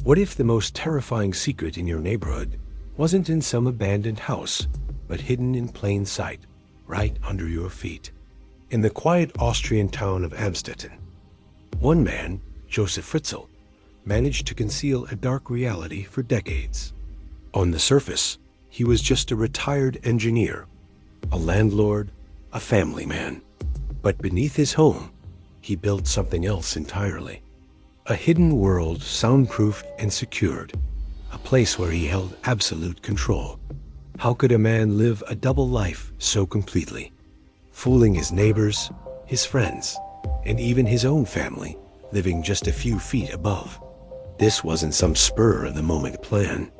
What if the most terrifying secret in your neighborhood wasn't in some abandoned house, but hidden in plain sight, right under your feet? In the quiet Austrian town of Amstetten, one man, Josef Fritzl, managed to conceal a dark reality for decades. On the surface, he was just a retired engineer, a landlord, a family man. But beneath his home, he built something else entirely. A hidden world, soundproofed and secured, a place where he held absolute control. How could a man live a double life so completely, fooling his neighbors, his friends, and even his own family, living just a few feet above? This wasn't some spur-of-the-moment plan.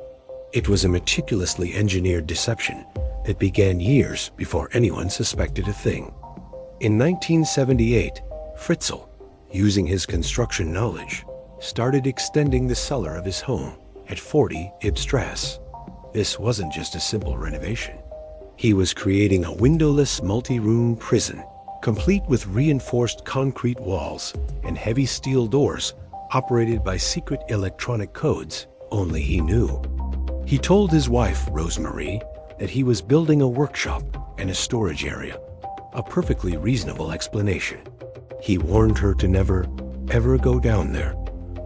It was a meticulously engineered deception that began years before anyone suspected a thing. In 1978, Fritzl, using his construction knowledge, started extending the cellar of his home at 40 Ibstrasse. This wasn't just a simple renovation. He was creating a windowless multi-room prison, complete with reinforced concrete walls and heavy steel doors operated by secret electronic codes only he knew. He told his wife, Rosemarie, that he was building a workshop and a storage area, a perfectly reasonable explanation. He warned her to never, ever go down there,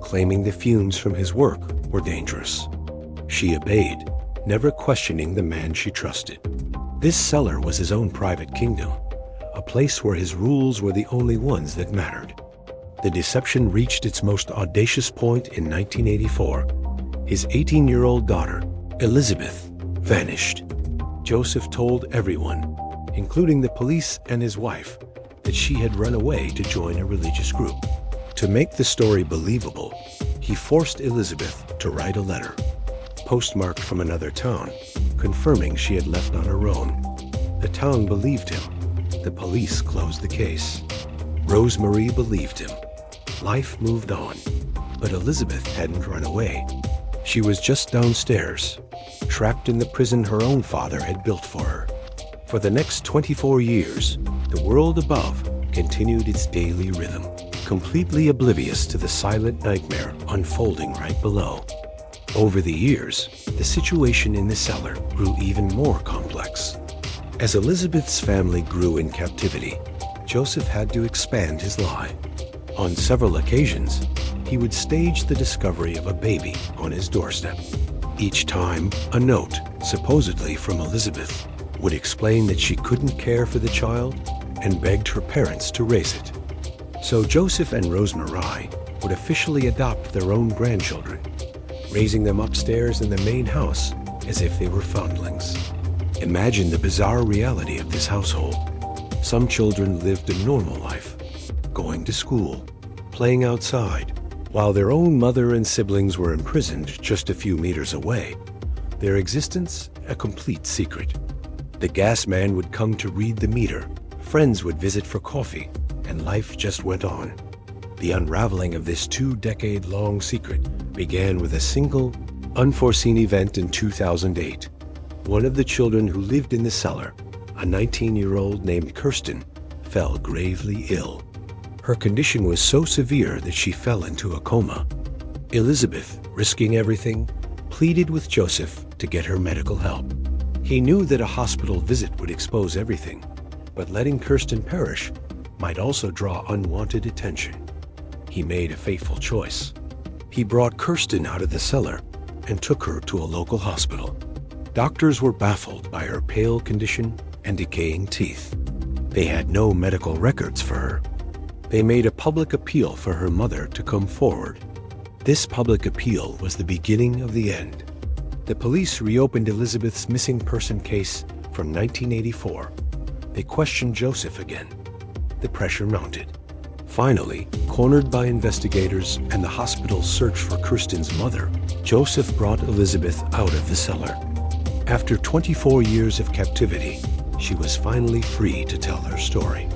claiming the fumes from his work were dangerous. She obeyed, never questioning the man she trusted. This cellar was his own private kingdom, a place where his rules were the only ones that mattered. The deception reached its most audacious point in 1984. His 18-year-old daughter, Elisabeth, vanished. Josef told everyone, including the police and his wife, that she had run away to join a religious group. To make the story believable, he forced Elisabeth to write a letter, postmarked from another town, confirming she had left on her own. The town believed him. The police closed the case. Rosemarie believed him. Life moved on, but Elisabeth hadn't run away. She was just downstairs, trapped in the prison her own father had built for her. For the next 24 years, the world above continued its daily rhythm, completely oblivious to the silent nightmare unfolding right below. Over the years, the situation in the cellar grew even more complex. As Elisabeth's family grew in captivity, Josef had to expand his lie. On several occasions, he would stage the discovery of a baby on his doorstep. Each time, a note, supposedly from Elisabeth, would explain that she couldn't care for the child and begged her parents to raise it. So Josef and Rosemarie would officially adopt their own grandchildren, raising them upstairs in the main house as if they were foundlings. Imagine the bizarre reality of this household. Some children lived a normal life, going to school, playing outside, while their own mother and siblings were imprisoned just a few meters away, their existence a complete secret. The gas man would come to read the meter, friends would visit for coffee, and life just went on. The unraveling of this 2-decade-long secret began with a single, unforeseen event in 2008. One of the children who lived in the cellar, a 19-year-old named Kirsten, fell gravely ill. Her condition was so severe that she fell into a coma. Elisabeth, risking everything, pleaded with Josef to get her medical help. He knew that a hospital visit would expose everything, but letting Kirsten perish might also draw unwanted attention. He made a fateful choice. He brought Kirsten out of the cellar and took her to a local hospital. Doctors were baffled by her pale condition and decaying teeth. They had no medical records for her. They made a public appeal for her mother to come forward. This public appeal was the beginning of the end. The police reopened Elisabeth's missing person case from 1984. They questioned Josef again. The pressure mounted. Finally, cornered by investigators and the hospital's search for Kirsten's mother, Josef brought Elisabeth out of the cellar. After 24 years of captivity, she was finally free to tell her story.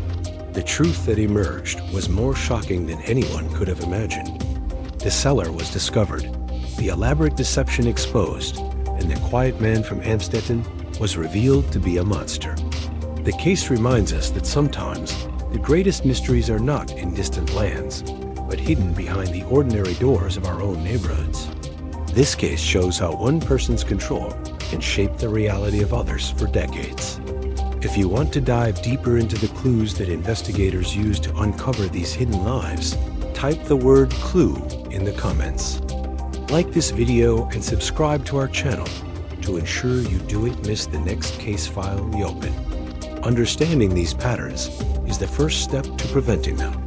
The truth that emerged was more shocking than anyone could have imagined. The cellar was discovered, the elaborate deception exposed, and the quiet man from Amstetten was revealed to be a monster. The case reminds us that sometimes the greatest mysteries are not in distant lands, but hidden behind the ordinary doors of our own neighborhoods. This case shows how one person's control can shape the reality of others for decades. If you want to dive deeper into the clues that investigators use to uncover these hidden lives, type the word clue in the comments. Like this video and subscribe to our channel to ensure you don't miss the next case file we open. Understanding these patterns is the first step to preventing them.